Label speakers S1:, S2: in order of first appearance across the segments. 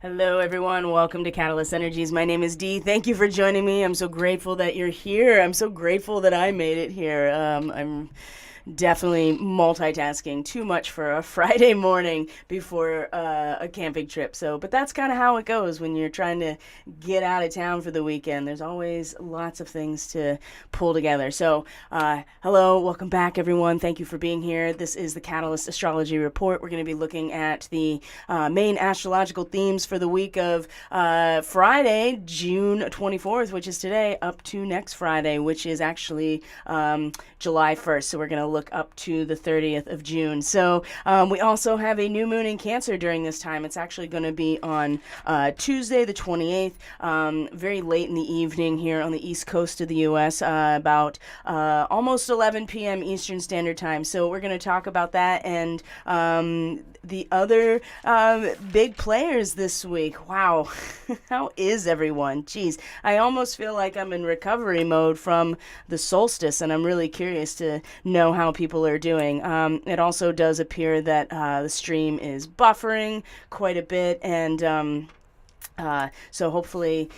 S1: Hello, everyone. Welcome to Catalyst Energies. My name is Dee. Thank you for joining me. I'm so grateful that you're here. I'm so grateful that I made it here. I'm definitely multitasking too much for a Friday morning before a camping trip. But that's kind of how it goes when you're trying to get out of town for the weekend. There's always lots of things to pull together. Hello, welcome back, everyone. Thank you for being here. This is the Catalyst Astrology Report. We're going to be looking at the main astrological themes for the week of Friday, June 24th, which is today, up to next Friday, which is actually July 1st. So we're going to look up to the 30th of June. We also have a new moon in Cancer during this time. It's actually going to be on Tuesday, the 28th, very late in the evening here on the east coast of the U.S., about almost 11 p.m. Eastern Standard Time. So we're going to talk about that and the other big players this week. Wow. How is everyone? Jeez, I almost feel like I'm in recovery mode from the solstice, and I'm really curious to know how people are doing. It also does appear that the stream is buffering quite a bit, and so hopefully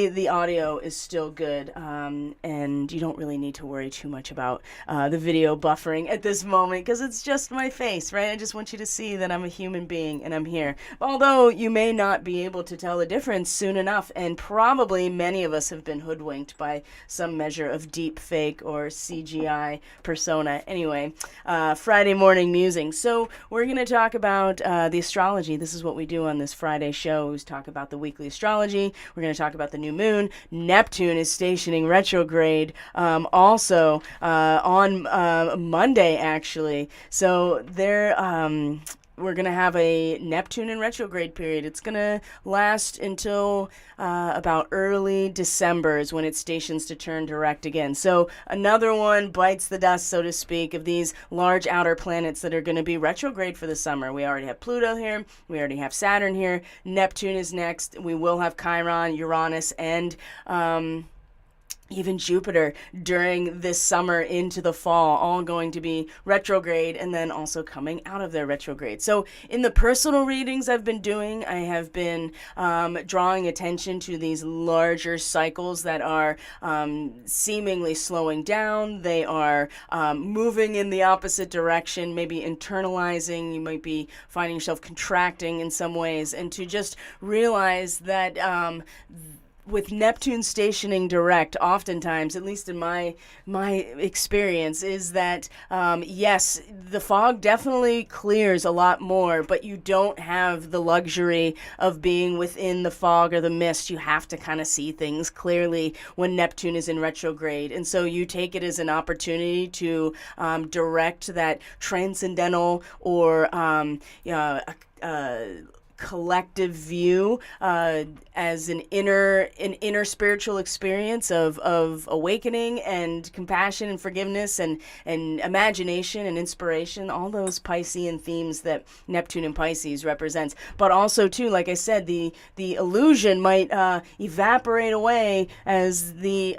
S1: the audio is still good, and you don't really need to worry too much about the video buffering at this moment, because it's just my face, right? I just want you to see that I'm a human being and I'm here. Although you may not be able to tell the difference soon enough, and probably many of us have been hoodwinked by some measure of deep fake or CGI persona. Anyway, Friday morning musing. So we're going to talk about the astrology. This is what we do on this Friday show, is talk about the weekly astrology. We're going to talk about the new moon. Neptune is stationing retrograde also on Monday, actually. So we're going to have a Neptune in retrograde period. It's going to last until about early December is when it stations to turn direct again. So another one bites the dust, so to speak, of these large outer planets that are going to be retrograde for the summer. We already have Pluto here. We already have Saturn here. Neptune is next. We will have Chiron, Uranus, and even Jupiter during this summer into the fall, all going to be retrograde and then also coming out of their retrograde. So in the personal readings I've been doing, I have been drawing attention to these larger cycles that are seemingly slowing down. They are moving in the opposite direction, maybe internalizing. You might be finding yourself contracting in some ways, and to just realize that with Neptune stationing direct, oftentimes, at least in my experience, is that yes, the fog definitely clears a lot more, but you don't have the luxury of being within the fog or the mist. You have to kind of see things clearly when Neptune is in retrograde, and so you take it as an opportunity to direct that transcendental or collective view as an inner spiritual experience of awakening and compassion and forgiveness and imagination and inspiration, all those Piscean themes that Neptune and Pisces represents. But also too, like I said, the illusion might evaporate away as the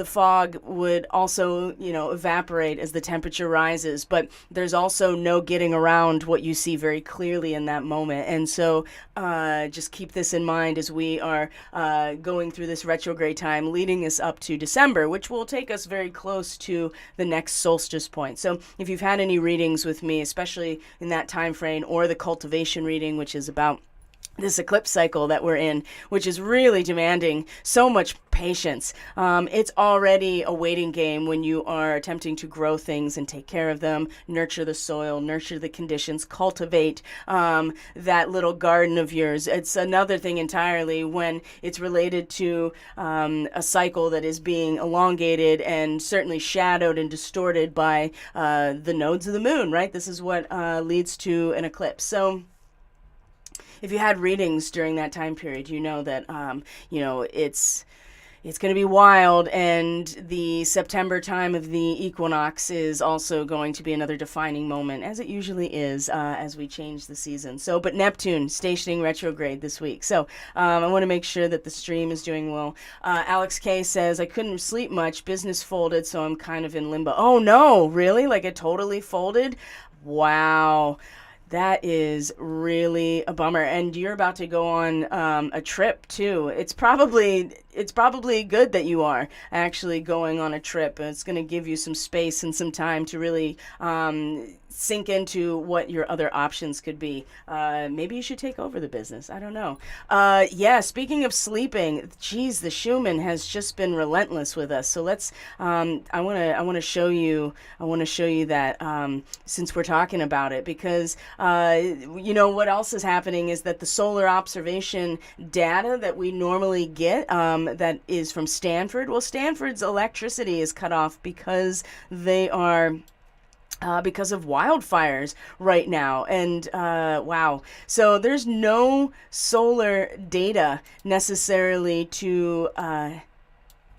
S1: fog would also evaporate as the temperature rises. But there's also no getting around what you see very clearly in that moment. And so just keep this in mind as we are going through this retrograde time, leading us up to December, which will take us very close to the next solstice point. So if you've had any readings with me, especially in that time frame, or the cultivation reading, which is about this eclipse cycle that we're in, which is really demanding so much patience. It's already a waiting game when you are attempting to grow things and take care of them, nurture the soil, nurture the conditions, cultivate that little garden of yours. It's another thing entirely when it's related to a cycle that is being elongated and certainly shadowed and distorted by the nodes of the moon, right? This is what leads to an eclipse. So if you had readings during that time period, you know that it's going to be wild, and the September time of the equinox is also going to be another defining moment, as it usually is, as we change the season. But Neptune stationing retrograde this week. So I want to make sure that the stream is doing well. Alex K says, I couldn't sleep much, business folded, so I'm kind of in limbo. Oh no, really? Like it totally folded? Wow. That is really a bummer. And you're about to go on a trip too. It's probably good that you are actually going on a trip. It's going to give you some space and some time to really sink into what your other options could be. Maybe you should take over the business. I don't know. Yeah, speaking of sleeping, geez, the Schumann has just been relentless with us. So let's. I want to show you. I want to show you that since we're talking about it, because what else is happening is that the solar observation data that we normally get, that is from Stanford. Well, Stanford's electricity is cut off because they are because of wildfires right now. And wow. So there's no solar data necessarily to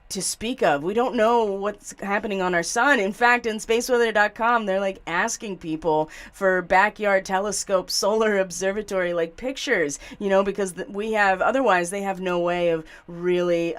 S1: speak of. We don't know what's happening on our sun. In fact, in spaceweather.com, they're like asking people for backyard telescope solar observatory like pictures, because otherwise they have no way of really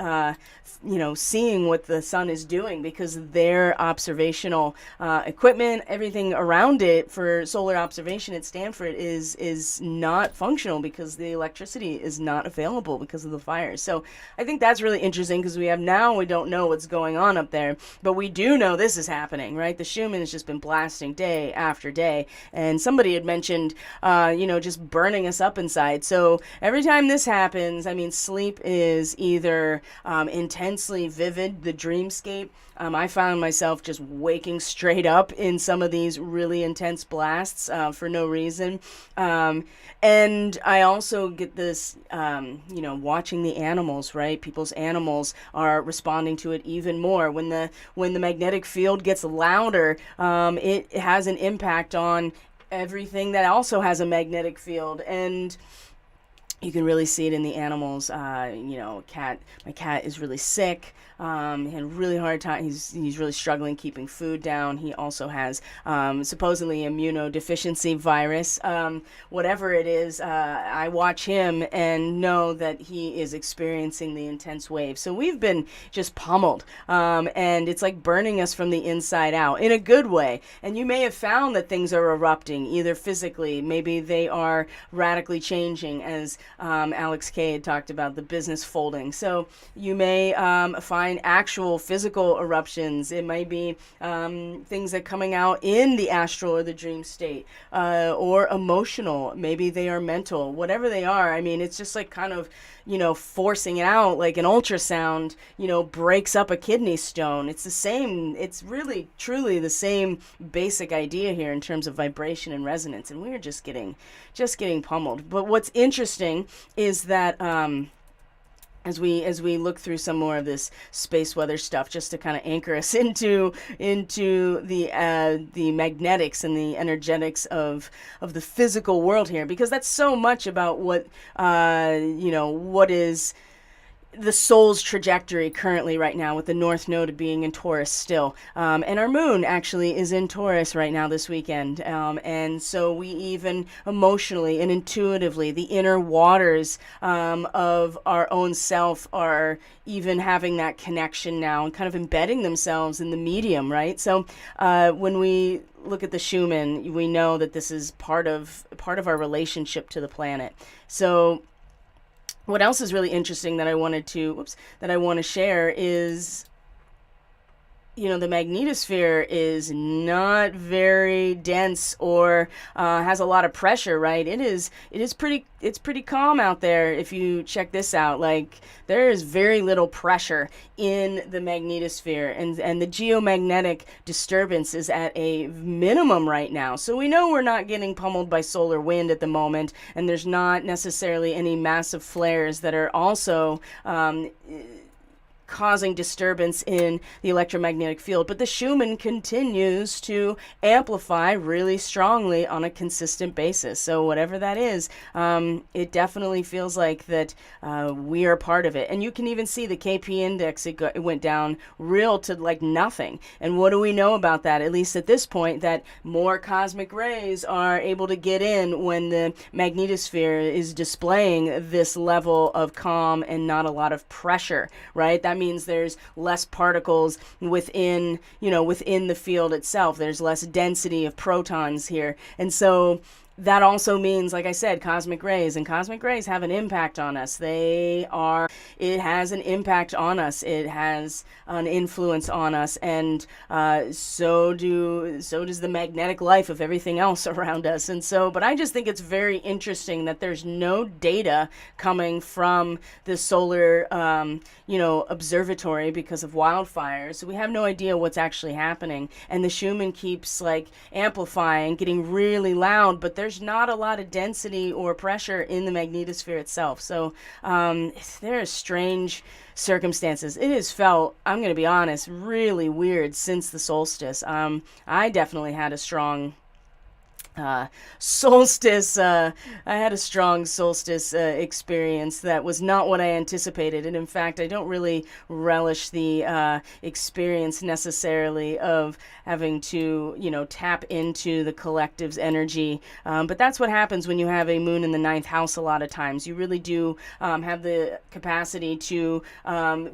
S1: seeing what the sun is doing, because their observational equipment, everything around it for solar observation at Stanford is not functional because the electricity is not available because of the fires. So I think that's really interesting, because we don't know what's going on up there, but we do know this is happening, right? The Schumann has just been blasting day after day, and somebody had mentioned, just burning us up inside. So every time this happens, I mean, sleep is either intensely vivid, the dreamscape. I found myself just waking straight up in some of these really intense blasts for no reason. And I also get this, watching the animals, right? People's animals are responding to it even more. When the magnetic field gets louder, it has an impact on everything that also has a magnetic field. And you can really see it in the animals. My cat is really sick. He had a really hard time. He's really struggling keeping food down. He also has supposedly immunodeficiency virus. Whatever it is, I watch him and know that he is experiencing the intense wave. So we've been just pummeled, and it's like burning us from the inside out in a good way. And you may have found that things are erupting, either physically, maybe they are radically changing, as Alex Kay had talked about, the business folding. So you may find actual physical eruptions. It might be things that are coming out in the astral or the dream state, or emotional. Maybe they are mental. Whatever they are, I mean, it's just like kind of, forcing it out, like an ultrasound, breaks up a kidney stone. It's the same. It's really, truly the same basic idea here in terms of vibration and resonance. And we're just getting pummeled. But what's interesting is that, as we look through some more of this space weather stuff, just to kind of anchor us into the magnetics and the energetics of the physical world here, because that's so much about what is the soul's trajectory currently right now, with the North Node being in Taurus still. And our moon actually is in Taurus right now this weekend. And so we even emotionally and intuitively, the inner waters of our own self are even having that connection now and kind of embedding themselves in the medium, right? So when we look at the Schumann, we know that this is part of our relationship to the planet. So what else is really interesting that I want to share is, the magnetosphere is not very dense or has a lot of pressure, right? It's pretty calm out there. If you check this out, like, there is very little pressure in the magnetosphere, and the geomagnetic disturbance is at a minimum right now. So we know we're not getting pummeled by solar wind at the moment, and there's not necessarily any massive flares that are also causing disturbance in the electromagnetic field. But the Schumann continues to amplify really strongly on a consistent basis. So whatever that is, it definitely feels like that we are part of it. And you can even see the KP index, it went down real to like nothing. And what do we know about that, at least at this point? That more cosmic rays are able to get in when the magnetosphere is displaying this level of calm and not a lot of pressure, right? That means there's less particles within the field itself. There's less density of protons here. And so that also means, like I said, cosmic rays, and cosmic rays have an impact on us. It has an impact on us. It has an influence on us, and so does the magnetic life of everything else around us. And so, but I just think it's very interesting that there's no data coming from the solar, observatory because of wildfires. So we have no idea what's actually happening, and the Schumann keeps like amplifying, getting really loud, but there's not a lot of density or pressure in the magnetosphere itself. So there are strange circumstances. It has felt, I'm going to be honest, really weird since the solstice. I definitely had a strong solstice. I had a strong solstice experience that was not what I anticipated, and in fact, I don't really relish the experience necessarily of having to, tap into the collective's energy. But that's what happens when you have a moon in the ninth house. A lot of times, you really do have the capacity to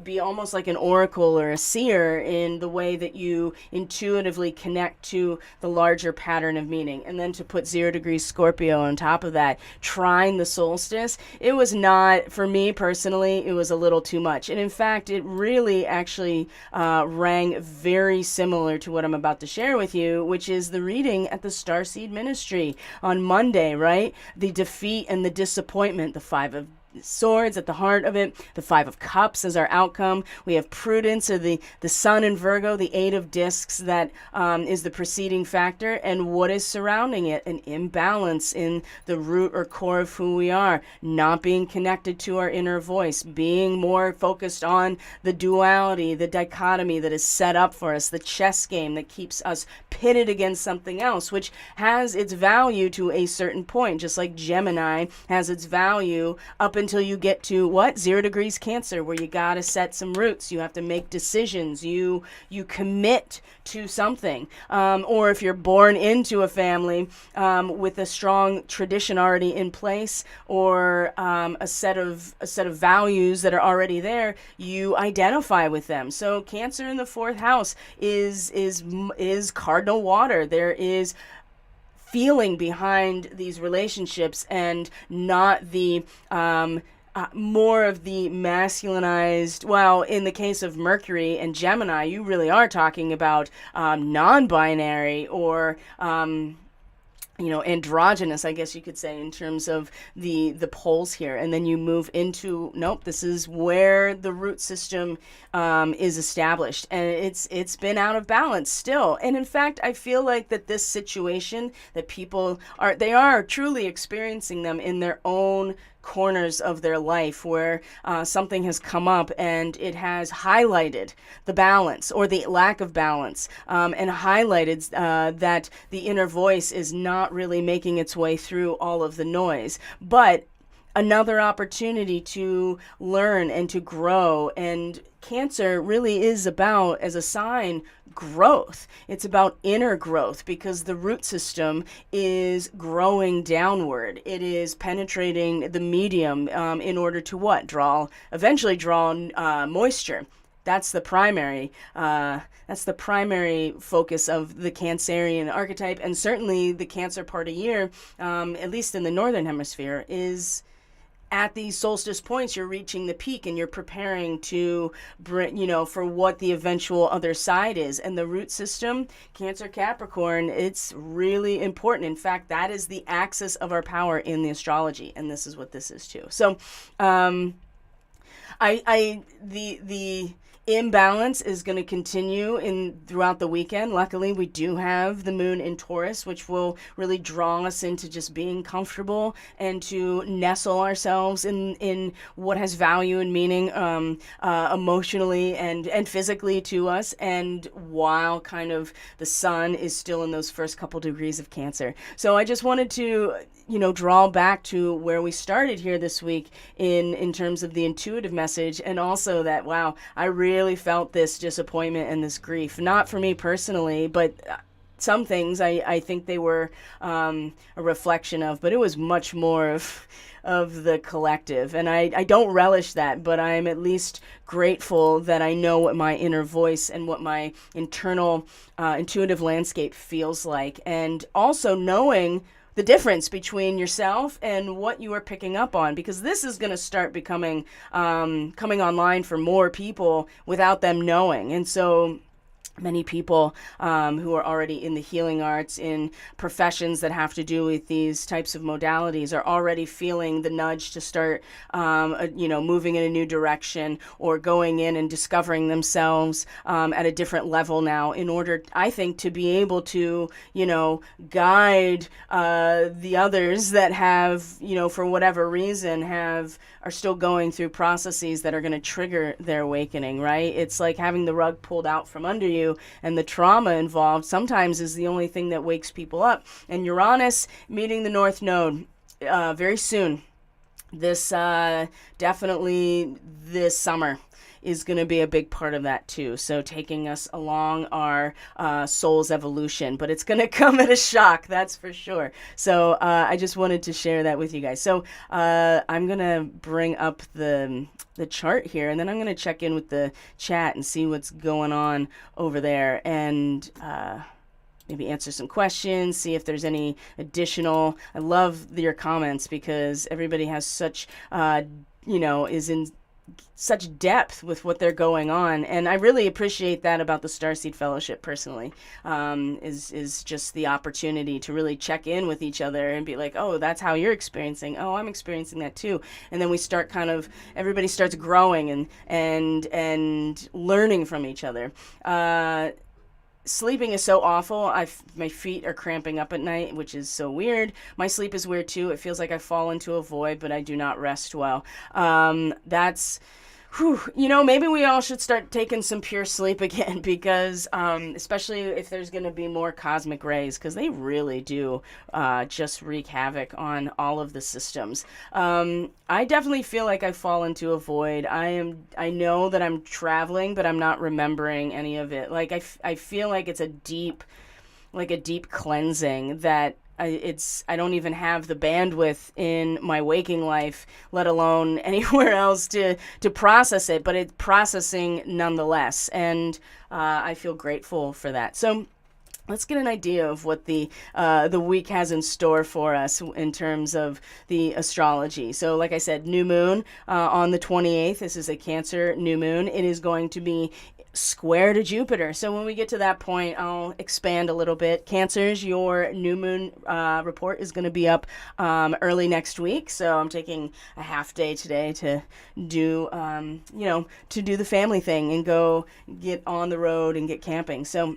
S1: be almost like an oracle or a seer in the way that you intuitively connect to the larger pattern of meaning, and then to put 0 degrees Scorpio on top of that, trine the solstice, it was not, for me personally, it was a little too much. And in fact, it really actually rang very similar to what I'm about to share with you, which is the reading at the Starseed Ministry on Monday, right? The defeat and the disappointment, the Five of Swords at the heart of it, the Five of Cups as our outcome. We have prudence, or the sun in Virgo, the Eight of Discs that is the preceding factor, and what is surrounding it, an imbalance in the root or core of who we are, not being connected to our inner voice, being more focused on the duality, the dichotomy that is set up for us, the chess game that keeps us pitted against something else, which has its value to a certain point, just like Gemini has its value up until you get to what? 0 degrees Cancer, where you got to set some roots. You have to make decisions. You commit to something. Or if you're born into a family with a strong tradition already in place, or a set of values that are already there, you identify with them. So Cancer in the fourth house is cardinal water. There is feeling behind these relationships, and not the more of the masculinized. Well, in the case of Mercury and Gemini, you really are talking about non-binary, or androgynous, I guess you could say, in terms of the poles here. And then you move into, nope, this is where the root system is established, and it's been out of balance still. And in fact, I feel like that this situation that people are truly experiencing them in their own corners of their life, where something has come up and it has highlighted the balance or the lack of balance, and highlighted that the inner voice is not really making its way through all of the noise. But another opportunity to learn and to grow. And Cancer really is about, as a sign, growth. It's about inner growth, because the root system is growing downward. It is penetrating the medium in order to what? Eventually draw moisture. That's the primary focus of the Cancerian archetype, and certainly the Cancer part of year, at least in the northern hemisphere, is at these solstice points. You're reaching the peak, and you're preparing to for what the eventual other side is. And the root system, Cancer Capricorn, it's really important. In fact, that is the axis of our power in the astrology, and this is what this is too. So the imbalance is going to continue throughout the weekend. Luckily, we do have the moon in Taurus, which will really draw us into just being comfortable and to nestle ourselves in what has value and meaning emotionally and physically to us, and while kind of the sun is still in those first couple degrees of Cancer. So I just wanted to draw back to where we started here this week in terms of the intuitive message, and also that, wow, I really felt this disappointment and this grief. Not for me personally, but some things I think they were a reflection of, but it was much more of the collective. And I don't relish that, but I'm at least grateful that I know what my inner voice and what my internal intuitive landscape feels like. And also knowing the difference between yourself and what you are picking up on, because this is going to start becoming coming online for more people without them knowing. And so many people who are already in the healing arts, in professions that have to do with these types of modalities, are already feeling the nudge to start, moving in a new direction, or going in and discovering themselves at a different level now, in order, I think, to be able to, guide the others that have, for whatever reason, are still going through processes that are going to trigger their awakening, right? It's like having the rug pulled out from under you, and the trauma involved sometimes is the only thing that wakes people up. And Uranus meeting the North Node very soon. This definitely this summer is going to be a big part of that too. So taking us along our soul's evolution, but it's going to come at a shock, that's for sure. So I just wanted to share that with you guys. So I'm going to bring up the chart here, and then I'm going to check in with the chat and see what's going on over there, and maybe answer some questions, see if there's any additional. I love your comments, because everybody has such, is in such depth with what they're going on, and I really appreciate that about the Starseed Fellowship personally. Is just the opportunity to really check in with each other and be like, oh, that's how you're experiencing. Oh, I'm experiencing that too. And then we start everybody starts growing and learning from each other. Sleeping is so awful. My feet are cramping up at night, which is so weird. My sleep is weird too. It feels like I fall into a void, but I do not rest well. That's maybe we all should start taking some pure sleep again, because especially if there's going to be more cosmic rays, because they really do just wreak havoc on all of the systems. I definitely feel like I fall into a void. I know that I'm traveling, but I'm not remembering any of it. Like I feel like it's a deep cleansing that I don't even have the bandwidth in my waking life, let alone anywhere else, to process it, but it's processing nonetheless, and I feel grateful for that. So let's get an idea of what the week has in store for us in terms of the astrology. So like I said, new moon on the 28th. This is a Cancer new moon. It is going to be square to Jupiter. So when we get to that point, I'll expand a little bit. Cancers, your new moon report is going to be up early next week. So I'm taking a half day today to do, to do the family thing and go get on the road and get camping. So,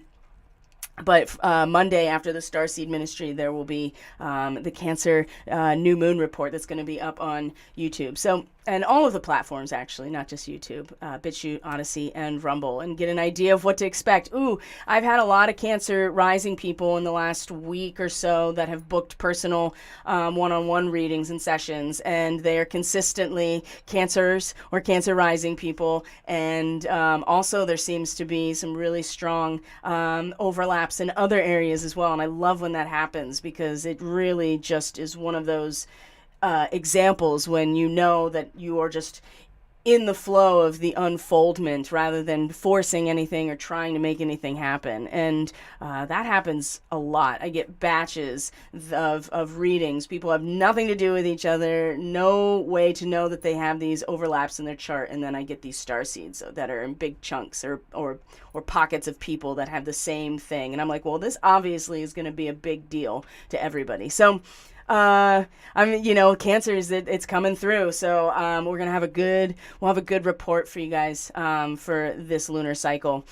S1: but Monday, after the Starseed Ministry, there will be the Cancer new moon report that's going to be up on YouTube. So, and all of the platforms, actually, not just YouTube, BitChute, Odyssey, and Rumble, and get an idea of what to expect. Ooh, I've had a lot of Cancer rising people in the last week or so that have booked personal one-on-one readings and sessions, and they are consistently Cancers or Cancer rising people. And also there seems to be some really strong overlaps in other areas as well. And I love when that happens, because it really just is one of those examples when you know that you are just in the flow of the unfoldment rather than forcing anything or trying to make anything happen. And that happens a lot. I get batches of readings. People have nothing to do with each other, no way to know that they have these overlaps in their chart, and then I get these starseeds that are in big chunks or pockets of people that have the same thing. And I'm like, well, this obviously is going to be a big deal to everybody. So Cancers, it's coming through. So we're gonna have we'll have a good report for you guys for this lunar cycle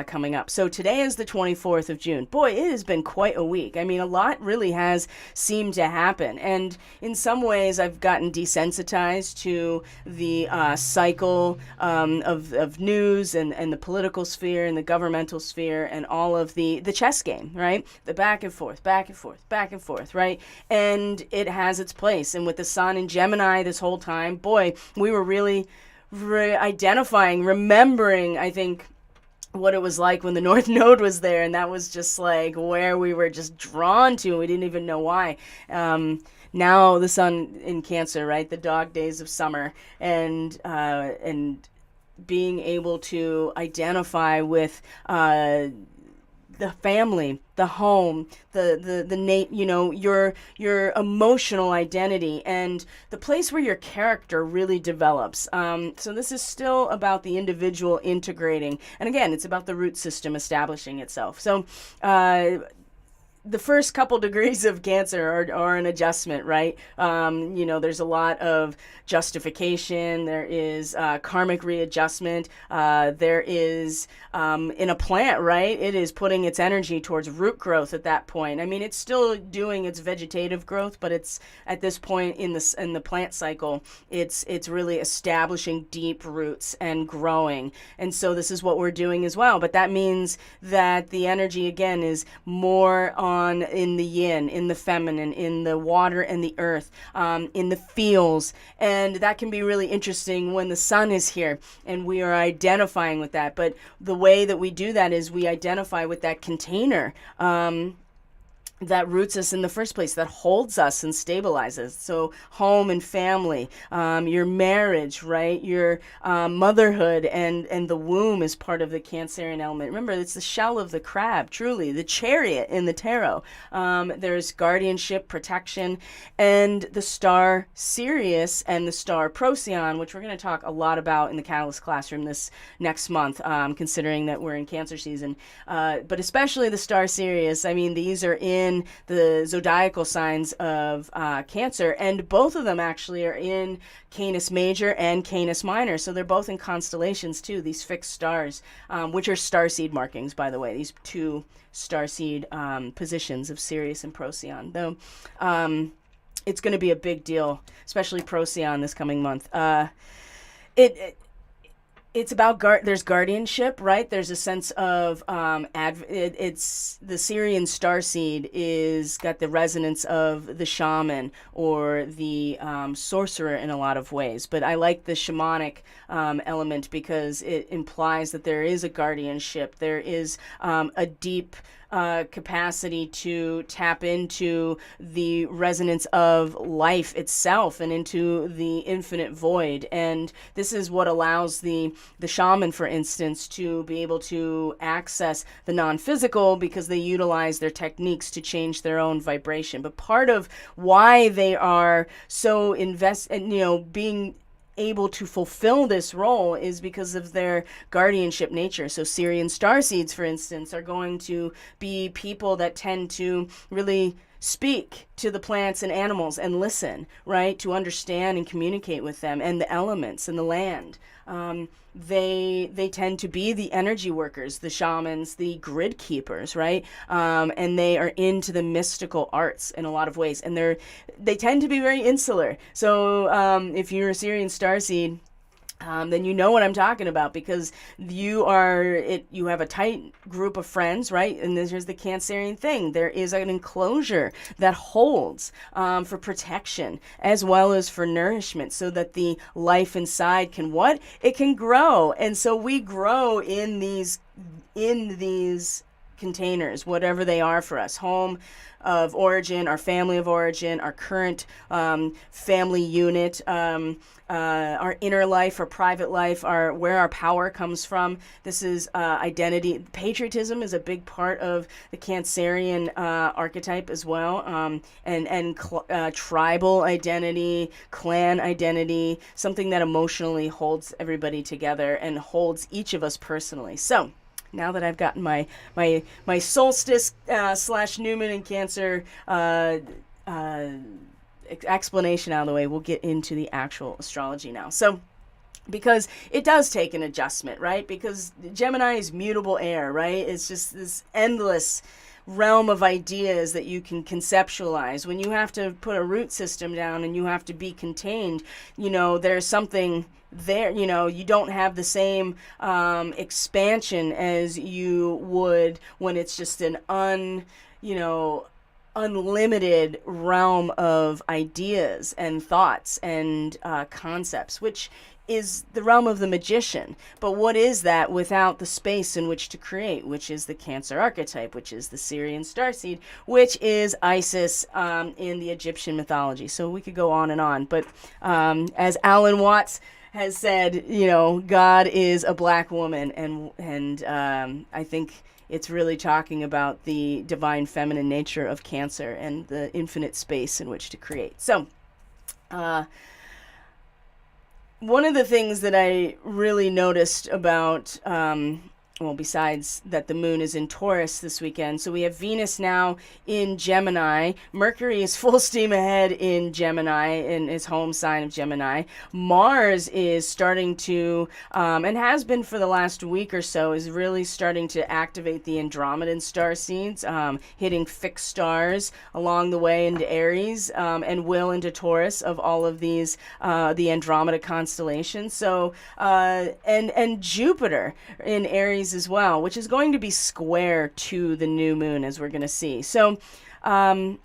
S1: coming up. So today is the 24th of June. Boy, it has been quite a week. I mean, a lot really has seemed to happen, and in some ways I've gotten desensitized to the cycle of news and the political sphere and the governmental sphere and all of the chess game, right? The back and forth, right? And it has its place. And with the sun in Gemini this whole time, boy, we were really remembering, I think, what it was like when the North Node was there, and that was just like where we were just drawn to. We didn't even know why. Now the sun in Cancer, right? The dog days of summer, and being able to identify with the family, the home, your emotional identity, and the place where your character really develops. So this is still about the individual integrating, and again, it's about the root system establishing itself. So the first couple degrees of Cancer are an adjustment, right? There's a lot of justification. There is karmic readjustment. There is, in a plant, right? It is putting its energy towards root growth at that point. I mean, it's still doing its vegetative growth, but it's at this point in the plant cycle, it's really establishing deep roots and growing. And so this is what we're doing as well. But that means that the energy, again, is more in the yin, in the feminine, in the water and the earth, in the feels. And that can be really interesting when the sun is here and we are identifying with that. But the way that we do that is we identify with that container that roots us in the first place, that holds us and stabilizes. So home and family, your marriage, right? Your motherhood and the womb is part of the Cancerian element. Remember, it's the shell of the crab, truly, the chariot in the tarot. There's guardianship, protection, and the star Sirius and the star Procyon, which we're going to talk a lot about in the Catalyst Classroom this next month, considering that we're in Cancer season. But especially the star Sirius, I mean, these are in the zodiacal signs of Cancer, and both of them actually are in Canis Major and Canis Minor, so they're both in constellations too, these fixed stars, which are starseed markings, by the way, these two starseed positions of Sirius and Procyon, though it's going to be a big deal, especially Procyon this coming month. It's about there's guardianship, right? There's a sense of it's the Syrian starseed is got the resonance of the shaman or the sorcerer in a lot of ways. But I like the shamanic element because it implies that there is a guardianship. There is a deep capacity to tap into the resonance of life itself and into the infinite void. And this is what allows the shaman, for instance, to be able to access the non-physical because they utilize their techniques to change their own vibration. But part of why they are so being able to fulfill this role is because of their guardianship nature. So Syrian starseeds, for instance, are going to be people that tend to really speak to the plants and animals and listen, right, to understand and communicate with them and the elements and the land. They tend to be the energy workers, the shamans, the grid keepers, right? And they are into the mystical arts in a lot of ways, and they tend to be very insular. So if you're a Syrian starseed, then you know what I'm talking about, because you have a tight group of friends, right? And there's the Cancerian thing. There is an enclosure that holds for protection as well as for nourishment, so that the life inside can what? It can grow. And so we grow in these containers, whatever they are for us. Home of origin, our family of origin, our current family unit, our inner life, our private life, where our power comes from. This is identity. Patriotism is a big part of the Cancerian archetype as well, and tribal identity, clan identity, something that emotionally holds everybody together and holds each of us personally. So now that I've gotten my solstice / Newman and Cancer explanation out of the way, we'll get into the actual astrology now. So, because it does take an adjustment, right? Because Gemini is mutable air, right? It's just this endless realm of ideas that you can conceptualize. When you have to put a root system down and you have to be contained, there's something there, you don't have the same expansion as you would when it's just an unlimited realm of ideas and thoughts and concepts, which is the realm of the magician. But what is that without the space in which to create, which is the Cancer archetype, which is the Syrian starseed, which is Isis in the Egyptian mythology. So we could go on and on. But as Alan Watts has said, God is a black woman, and I think it's really talking about the divine feminine nature of Cancer and the infinite space in which to create. So, one of the things that I really noticed about, well, besides that the moon is in Taurus this weekend, so we have Venus now in Gemini. Mercury is full steam ahead in Gemini, in his home sign of Gemini. Mars is starting to, and has been for the last week or so, is really starting to activate the Andromedan starseeds, hitting fixed stars along the way into Aries, and will into Taurus of all of these, the Andromeda constellation. So, and Jupiter in Aries as well, which is going to be square to the new moon, as we're going to see. So, the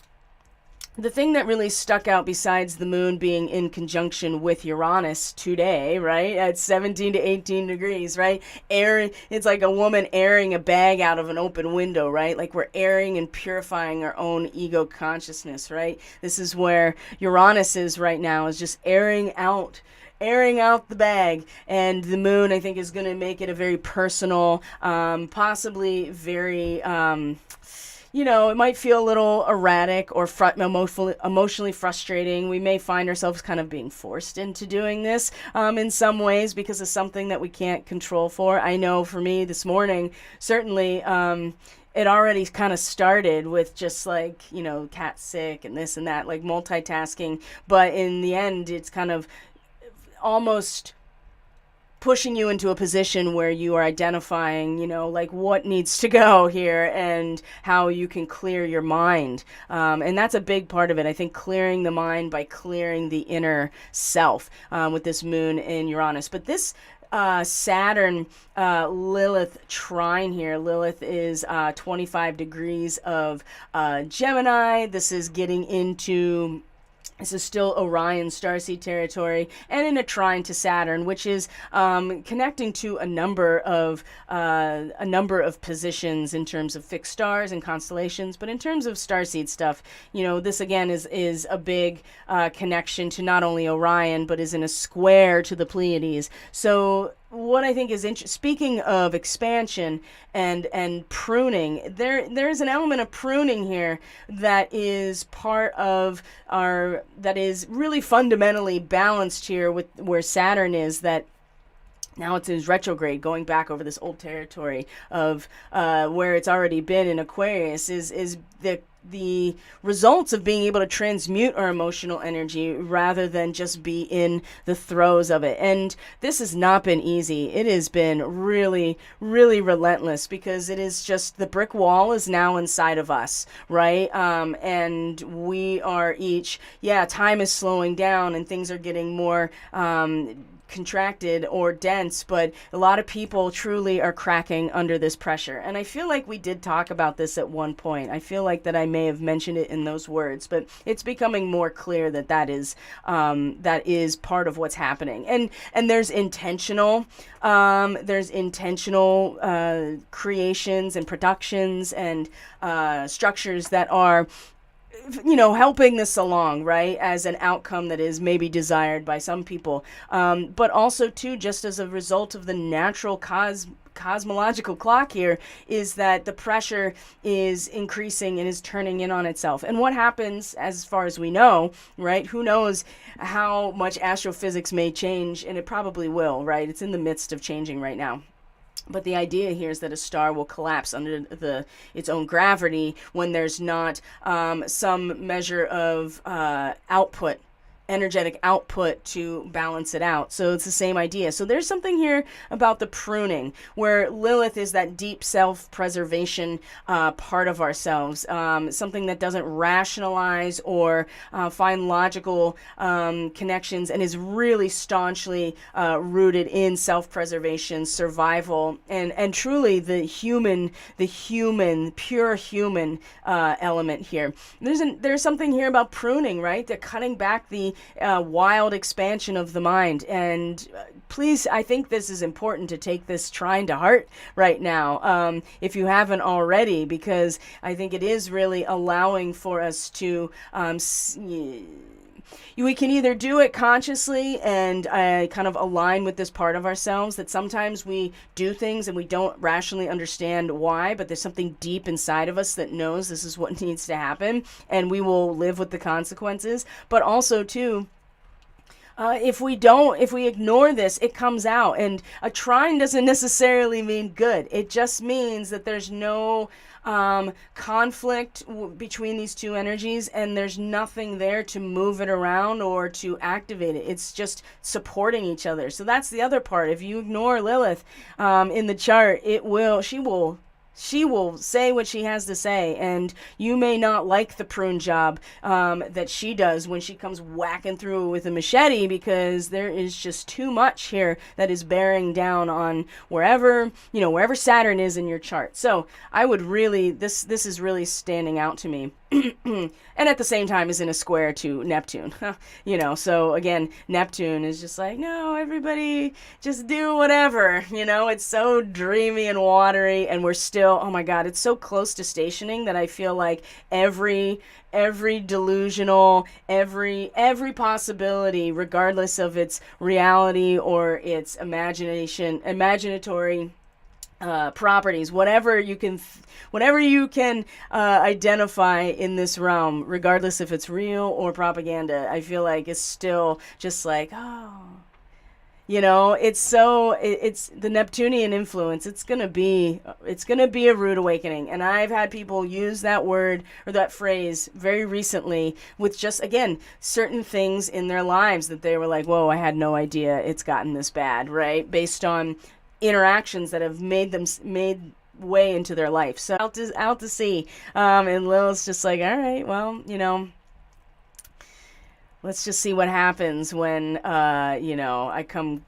S1: thing that really stuck out, besides the moon being in conjunction with Uranus today, right, at 17 to 18 degrees, right, it's like a woman airing a bag out of an open window, right, like we're airing and purifying our own ego consciousness, right. This is where Uranus is right now, is just airing out the bag, and the moon, I think, is going to make it a very personal, possibly very, it might feel a little erratic or emotionally frustrating. We may find ourselves kind of being forced into doing this in some ways because of something that we can't control for. I know for me this morning, certainly, it already kind of started with just like, cat sick and this and that, like multitasking. But in the end, it's kind of almost pushing you into a position where you are identifying, like what needs to go here and how you can clear your mind. And that's a big part of it. I think clearing the mind by clearing the inner self with this moon in Uranus. But this Saturn Lilith trine here. Lilith is 25 degrees of Gemini. This is getting into... This is still Orion starseed territory, and in a trine to Saturn, which is connecting to a number of positions in terms of fixed stars and constellations. But in terms of starseed stuff, this again is a big connection to not only Orion, but is in a square to the Pleiades. So what I think is speaking of expansion and pruning, there's an element of pruning here that is part of that is really fundamentally balanced here with where Saturn is, that now it's in retrograde, going back over this old territory of where it's already been in Aquarius, is the results of being able to transmute our emotional energy rather than just be in the throes of it. And this has not been easy. It has been really, really relentless, because it is just, the brick wall is now inside of us, right? And we are each, time is slowing down and things are getting more contracted or dense, but a lot of people truly are cracking under this pressure. And I feel like we did talk about this at one point. I feel like that I may have mentioned it in those words, but it's becoming more clear that is part of what's happening. And there's intentional creations and productions and structures that are helping this along, right, as an outcome that is maybe desired by some people, but also too, just as a result of the natural cosmological clock here, is that the pressure is increasing and is turning in on itself. And what happens, as far as we know, right, who knows how much astrophysics may change, and it probably will, right, it's in the midst of changing right now. But the idea here is that a star will collapse under its own gravity when there's not some measure of energetic output to balance it out. So it's the same idea. So there's something here about the pruning, where Lilith is that deep self-preservation part of ourselves, something that doesn't rationalize or find logical connections, and is really staunchly rooted in self-preservation, survival, and truly the pure human element here. There's something here about pruning, right? They're cutting back the wild expansion of the mind. And please, I think this is important to take this trine to heart right now, if you haven't already, because I think it is really allowing for us to we can either do it consciously and kind of align with this part of ourselves that sometimes we do things and we don't rationally understand why, but there's something deep inside of us that knows this is what needs to happen, and we will live with the consequences. But also too, if we ignore this, it comes out. And a trine doesn't necessarily mean good. It just means that there's no conflict between these two energies, and there's nothing there to move it around or to activate it. It's just supporting each other. So that's the other part. If you ignore Lilith in the chart, she will say what she has to say, and you may not like the prune job that she does when she comes whacking through with a machete, because there is just too much here that is bearing down on wherever Saturn is in your chart. So I would really, this is really standing out to me. And at the same time is in a square to Neptune. So again, Neptune is just like, no, everybody just do whatever. It's so dreamy and watery, and we're still, oh my God, it's so close to stationing that I feel like every delusional, every possibility, regardless of its reality or its imaginatory properties, whatever you can identify in this realm, regardless if it's real or propaganda, I feel like it's still just like, it's the Neptunian influence. It's gonna be a rude awakening, and I've had people use that word or that phrase very recently with just, again, certain things in their lives that they were like, whoa, I had no idea it's gotten this bad, right? Based on interactions that have made way into their life. So out to sea. And Lilith's just like, all right, well, let's just see what happens when I come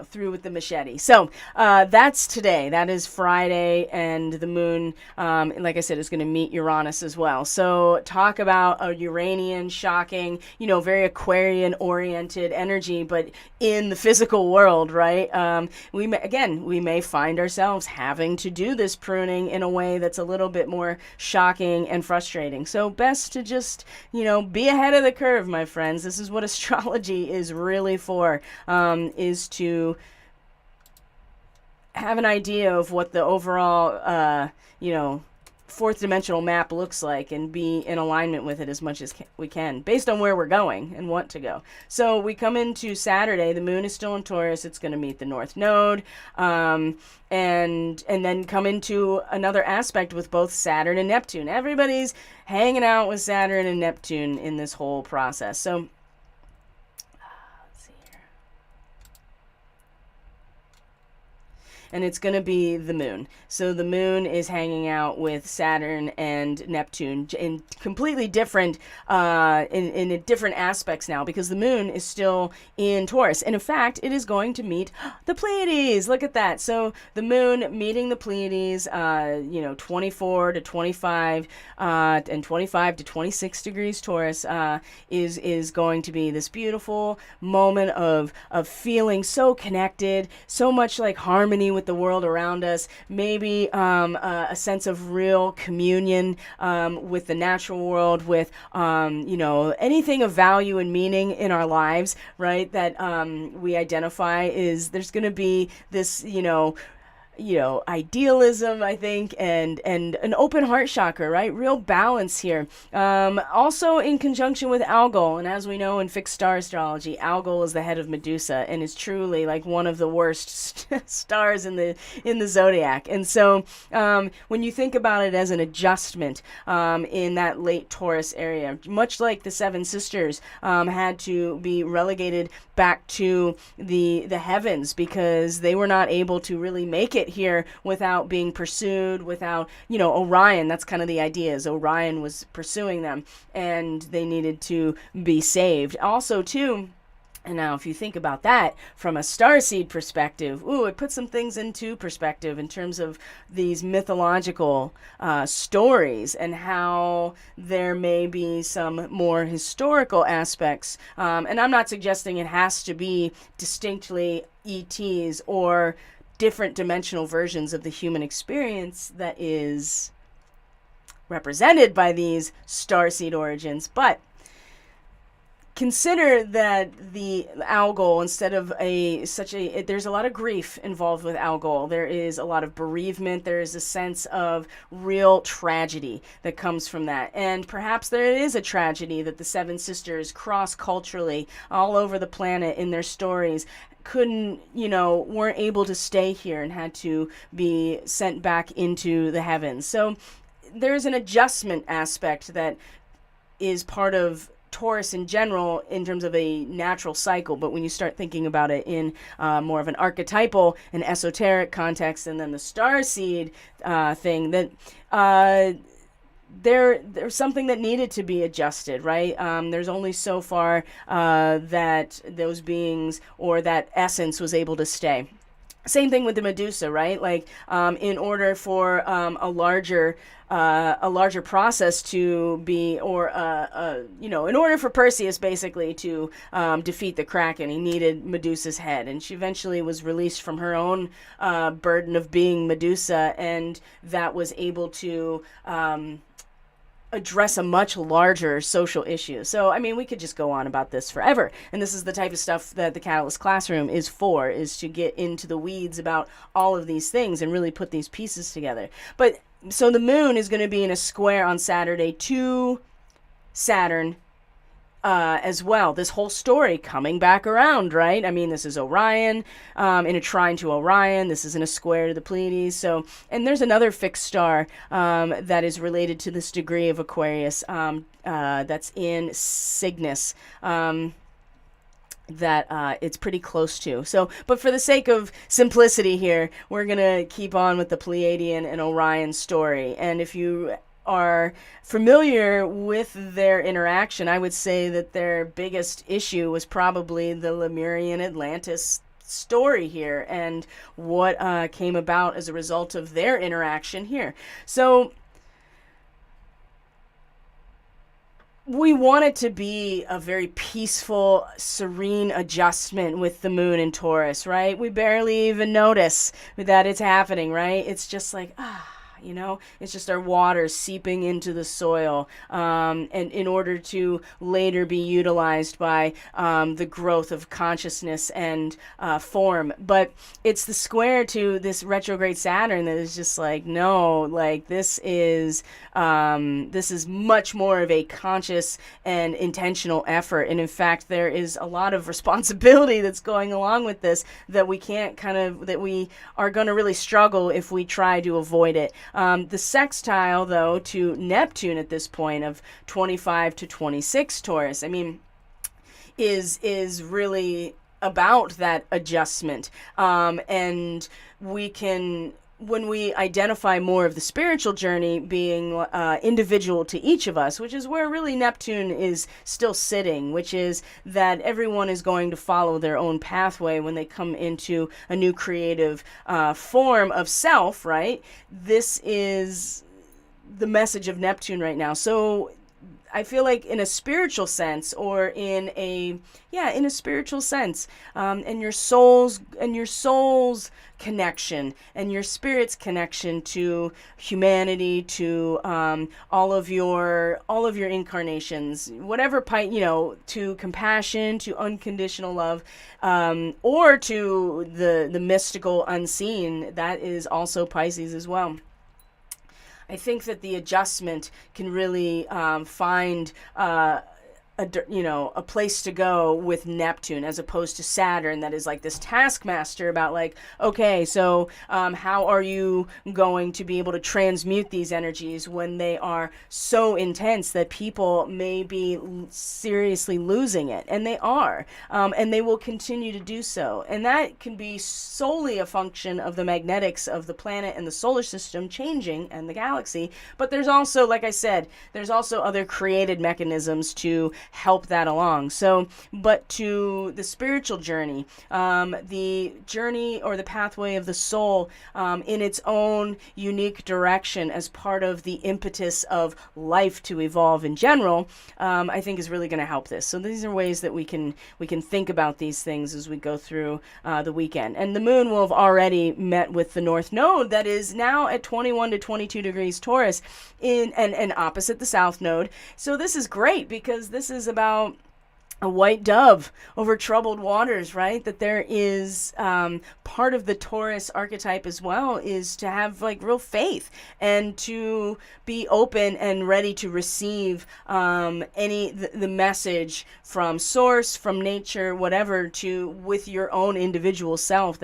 S1: through with the machete. So that's today. That is Friday, and the moon, like I said, is going to meet Uranus as well. So talk about a Uranian, shocking, very Aquarian-oriented energy, but in the physical world, right? We may find ourselves having to do this pruning in a way that's a little bit more shocking and frustrating. So best to just, be ahead of the curve, my friends. This is what astrology is really for, is to have an idea of what the overall, fourth dimensional map looks like, and be in alignment with it as much as we can, based on where we're going and want to go. So we come into Saturday, the moon is still in Taurus, it's going to meet the North Node, and then come into another aspect with both Saturn and Neptune. Everybody's hanging out with Saturn and Neptune in this whole process. So and it's going to be the moon. So the moon is hanging out with Saturn and Neptune in completely different, in different aspects now, because the moon is still in Taurus. And in fact, it is going to meet the Pleiades. Look at that. So the moon meeting the Pleiades, 24 to 25, and 25 to 26 degrees Taurus, is going to be this beautiful moment of feeling so connected, so much like harmony with the world around us, maybe a sense of real communion with the natural world, with anything of value and meaning in our lives, right? That we identify is there's going to be this idealism, I think, and an open heart chakra, right? Real balance here. Also in conjunction with Algol, and as we know in fixed star astrology, Algol is the head of Medusa and is truly like one of the worst stars in the zodiac. And so when you think about it as an adjustment in that late Taurus area, much like the Seven Sisters had to be relegated back to the heavens because they were not able to really make it here without being pursued, without, Orion, that's kind of the idea, is Orion was pursuing them and they needed to be saved. Also, too, and now if you think about that from a starseed perspective, it puts some things into perspective in terms of these mythological stories and how there may be some more historical aspects. And I'm not suggesting it has to be distinctly ETs or different dimensional versions of the human experience that is represented by these starseed origins, but consider that the Algol, instead of there's a lot of grief involved with Algol. There is a lot of bereavement. There is a sense of real tragedy that comes from that. And perhaps there is a tragedy that the Seven Sisters cross-culturally all over the planet in their stories weren't able to stay here and had to be sent back into the heavens. So there's an adjustment aspect that is part of Taurus in general in terms of a natural cycle, but when you start thinking about it in more of an archetypal and esoteric context, and then the starseed thing, that there's something that needed to be adjusted, right? There's only so far that those beings or that essence was able to stay. Same thing with the Medusa, right? Like, in order for a larger process to be, or in order for Perseus basically to defeat the Kraken, he needed Medusa's head, and she eventually was released from her own burden of being Medusa, and that was able to address a much larger social issue. So, I mean, we could just go on about this forever. And this is the type of stuff that the Catalyst Classroom is for, is to get into the weeds about all of these things and really put these pieces together. But, so the moon is going to be in a square on Saturday to Saturn as well. This whole story coming back around, right? I mean, this is Orion in a trine to Orion. This is in a square to the Pleiades. So, and there's another fixed star that is related to this degree of Aquarius that's in Cygnus. That it's pretty close to. So, but for the sake of simplicity here, we're going to keep on with the Pleiadian and Orion story. And if you are familiar with their interaction, I would say that their biggest issue was probably the Lemurian Atlantis story here and what came about as a result of their interaction here. So we want it to be a very peaceful, serene adjustment with the moon in Taurus, right? We barely even notice that it's happening, right? It's just like, it's just our water seeping into the soil, and in order to later be utilized by the growth of consciousness and form. But it's the square to this retrograde Saturn that is just like, no, like this is much more of a conscious and intentional effort. And in fact, there is a lot of responsibility that's going along with this that we are going to really struggle if we try to avoid it. The sextile, though, to Neptune at this point of 25 to 26 Taurus, I mean, is really about that adjustment. And we can, when we identify more of the spiritual journey being individual to each of us, which is where really Neptune is still sitting, which is that everyone is going to follow their own pathway when they come into a new creative form of self, right? This is the message of Neptune right now. So I feel like in a spiritual sense, or in a spiritual sense, and your soul's connection and your spirit's connection to humanity, to all of your incarnations, whatever to compassion, to unconditional love, or to the mystical unseen, that is also Pisces as well. I think that the adjustment can really find a place to go with Neptune, as opposed to Saturn, that is like this taskmaster about like, okay, so how are you going to be able to transmute these energies when they are so intense that people may be seriously losing it? And they are, and they will continue to do so. And that can be solely a function of the magnetics of the planet and the solar system changing and the galaxy. But there's also, like I said, there's also other created mechanisms to help that along. So, but to the spiritual journey, the journey or the pathway of the soul in its own unique direction as part of the impetus of life to evolve in general, I think is really going to help this. So these are ways that we can think about these things as we go through the weekend. And the moon will have already met with the North Node that is now at 21 to 22 degrees Taurus and opposite the South Node. So this is great because this is about a white dove over troubled waters, right? That there is part of the Taurus archetype as well is to have like real faith and to be open and ready to receive the message from source, from nature, whatever, to with your own individual self.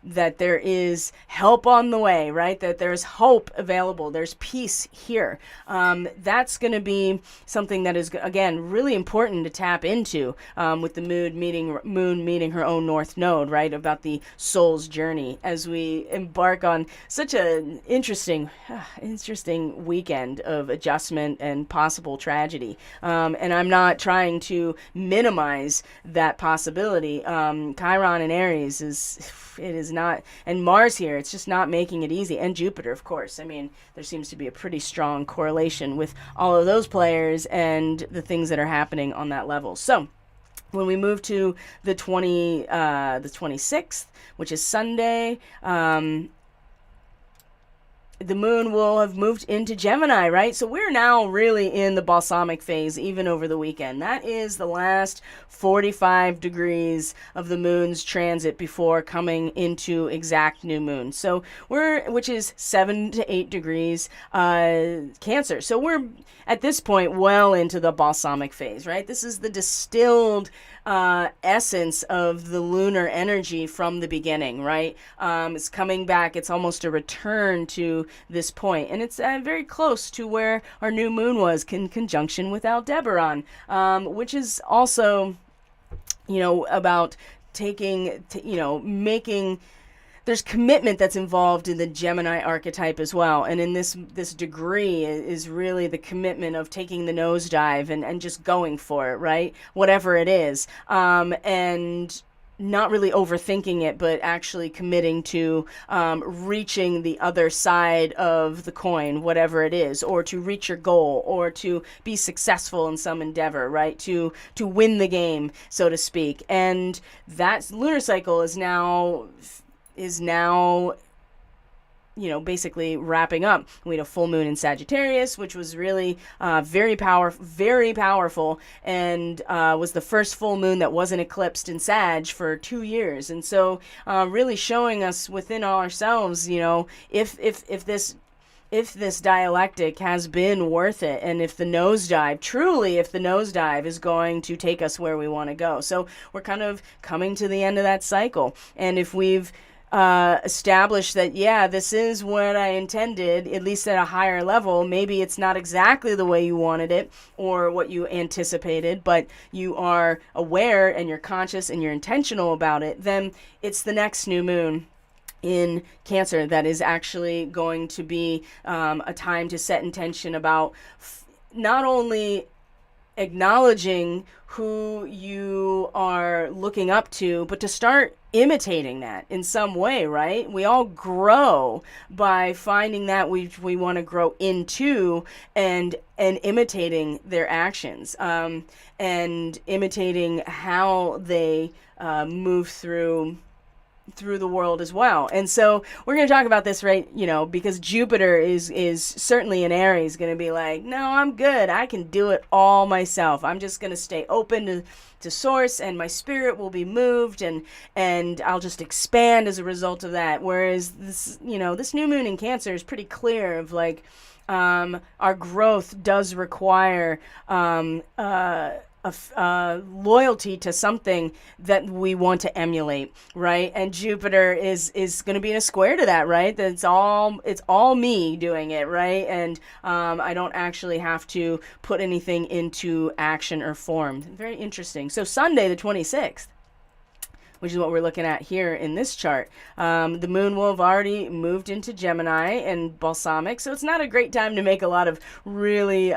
S1: That there is help on the way, right? That there's hope available. There's peace here. That's going to be something that is, again, really important to tap into with the moon meeting her own north node, right? About the soul's journey as we embark on such an interesting weekend of adjustment and possible tragedy. And I'm not trying to minimize that possibility. Chiron in Aries is not, and Mars here, it's just not making it easy. And Jupiter, of course. I mean, there seems to be a pretty strong correlation with all of those players and the things that are happening on that level. So when we move to the 26th, which is Sunday, the moon will have moved into Gemini, right? So we're now really in the balsamic phase, even over the weekend. That is the last 45 degrees of the moon's transit before coming into exact new moon. So which is 7 to 8 degrees Cancer. So we're at this point well into the balsamic phase, right? This is the distilled essence of the lunar energy from the beginning, right? It's coming back. It's almost a return to this point, and it's very close to where our new moon was in conjunction with Aldebaran, which is also, about making. There's commitment that's involved in the Gemini archetype as well. And in this degree is really the commitment of taking the nosedive and just going for it, right? Whatever it is. And not really overthinking it, but actually committing to reaching the other side of the coin, whatever it is, or to reach your goal, or to be successful in some endeavor, right? To win the game, so to speak. And that lunar cycle is now basically wrapping up. We had a full moon in Sagittarius, which was really very powerful, and was the first full moon that wasn't eclipsed in Sag for 2 years. And so really showing us within ourselves, if this dialectic has been worth it, and if the nosedive is going to take us where we want to go. So we're kind of coming to the end of that cycle. And if we've established that, this is what I intended, at least at a higher level. Maybe it's not exactly the way you wanted it or what you anticipated, but you are aware and you're conscious and you're intentional about it, then it's the next new moon in Cancer that is actually going to be a time to set intention about not only acknowledging who you are looking up to, but to start imitating that in some way, right? We all grow by finding that we want to grow into and imitating their actions, and imitating how they move through the world as well. And so we're going to talk about this, right? Because Jupiter is certainly in Aries going to be like, no, I'm good. I can do it all myself. I'm just going to stay open to source, and my spirit will be moved, and I'll just expand as a result of that. Whereas this new moon in Cancer is pretty clear of like, our growth does require, loyalty to something that we want to emulate, right? And Jupiter is going to be in a square to that, right? That it's all me doing it, right? And I don't actually have to put anything into action or form. Very interesting. So Sunday, the 26th, which is what we're looking at here in this chart. The moon will have already moved into Gemini and balsamic, so it's not a great time to make a lot of really,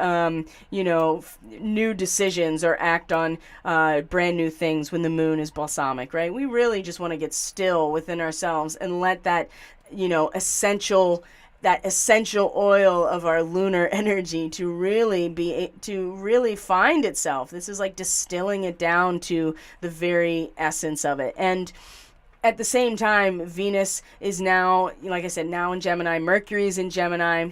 S1: new decisions or act on brand new things when the moon is balsamic, right? We really just want to get still within ourselves and let that, essential oil of our lunar energy to really find itself. This is like distilling it down to the very essence of it. And at the same time, Venus is now, like I said, now in Gemini. Mercury is in Gemini.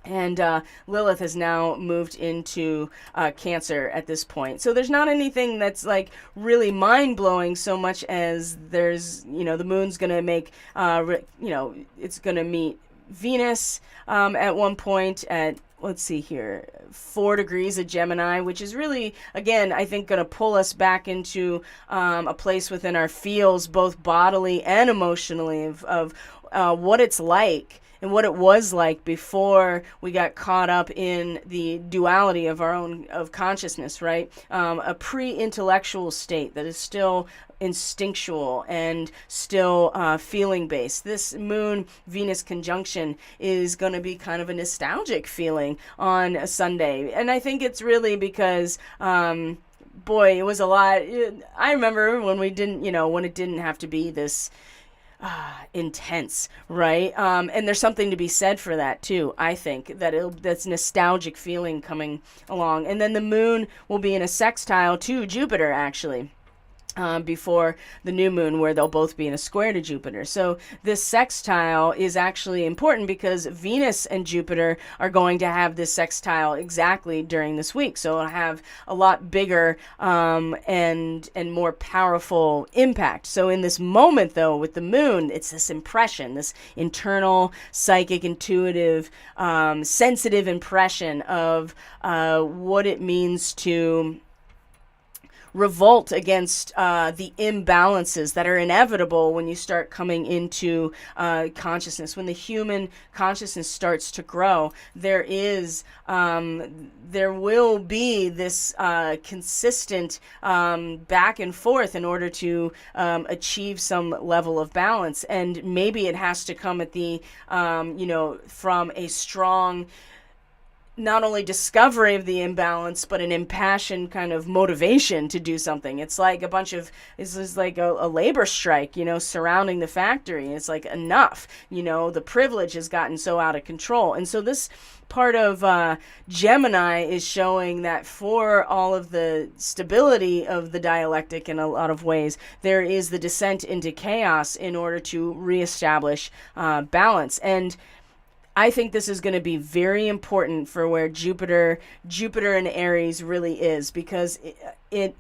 S1: And Lilith has now moved into Cancer at this point. So there's not anything that's like really mind blowing so much as there's, the moon's going to make, it's going to meet Venus at one point at, let's see here, 4 degrees of Gemini, which is really, again, I think going to pull us back into a place within our feels, both bodily and emotionally, of what it's like and what it was like before we got caught up in the duality of our own of consciousness, right? A pre-intellectual state that is still instinctual and still feeling based. This Moon Venus conjunction is going to be kind of a nostalgic feeling on a Sunday, and I think it's really because boy, it was a lot. I remember when we didn't, when it didn't have to be this intense, right? And there's something to be said for that too. I think that that's nostalgic feeling coming along. And then the moon will be in a sextile to Jupiter, actually. Before the new moon, where they'll both be in a square to Jupiter. So this sextile is actually important because Venus and Jupiter are going to have this sextile exactly during this week. So it'll have a lot bigger and more powerful impact. So in this moment, though, with the moon, it's this impression, this internal, psychic, intuitive, sensitive impression of what it means to revolt against the imbalances that are inevitable when you start coming into consciousness. When the human consciousness starts to grow, there will be this consistent back and forth in order to achieve some level of balance. And maybe it has to come at the, from a strong, not only discovery of the imbalance, but an impassioned kind of motivation to do something. It's like it's like a labor strike, surrounding the factory. It's like enough, the privilege has gotten so out of control. And so this part of Gemini is showing that for all of the stability of the dialectic in a lot of ways, there is the descent into chaos in order to reestablish balance. And I think this is going to be very important for where Jupiter in Aries really is, because it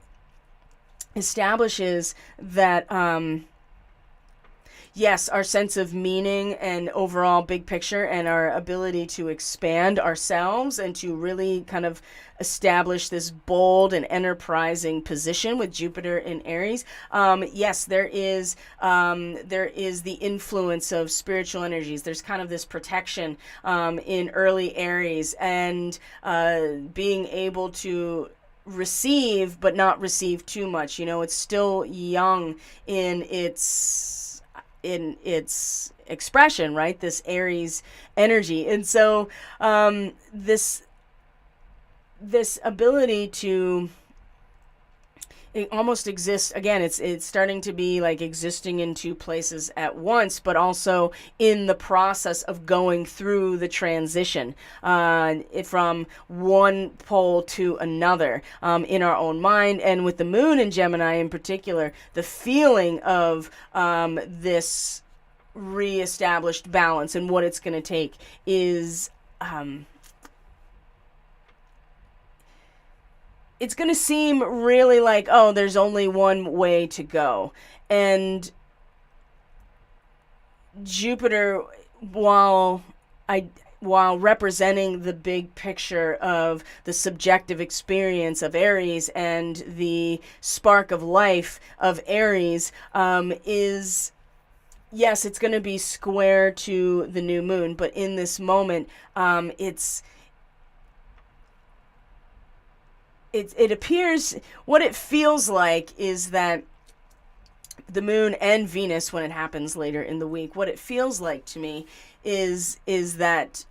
S1: establishes that, yes, our sense of meaning and overall big picture and our ability to expand ourselves and to really kind of establish this bold and enterprising position with Jupiter in Aries. Yes, there is the influence of spiritual energies. There's kind of this protection in early Aries, and being able to receive, but not receive too much. It's still young in its expression, right? This Aries energy. And so this ability to it almost exists again, it's starting to be like existing in two places at once, but also in the process of going through the transition from one pole to another in our own mind. And with the moon in Gemini in particular, the feeling of this reestablished balance and what it's going to take is it's going to seem really like, oh, there's only one way to go. And Jupiter, while representing the big picture of the subjective experience of Aries and the spark of life of Aries, is, yes, it's going to be square to the new moon, but in this moment, it appears, what it feels like is that the moon and Venus, when it happens later in the week, what it feels like to me is that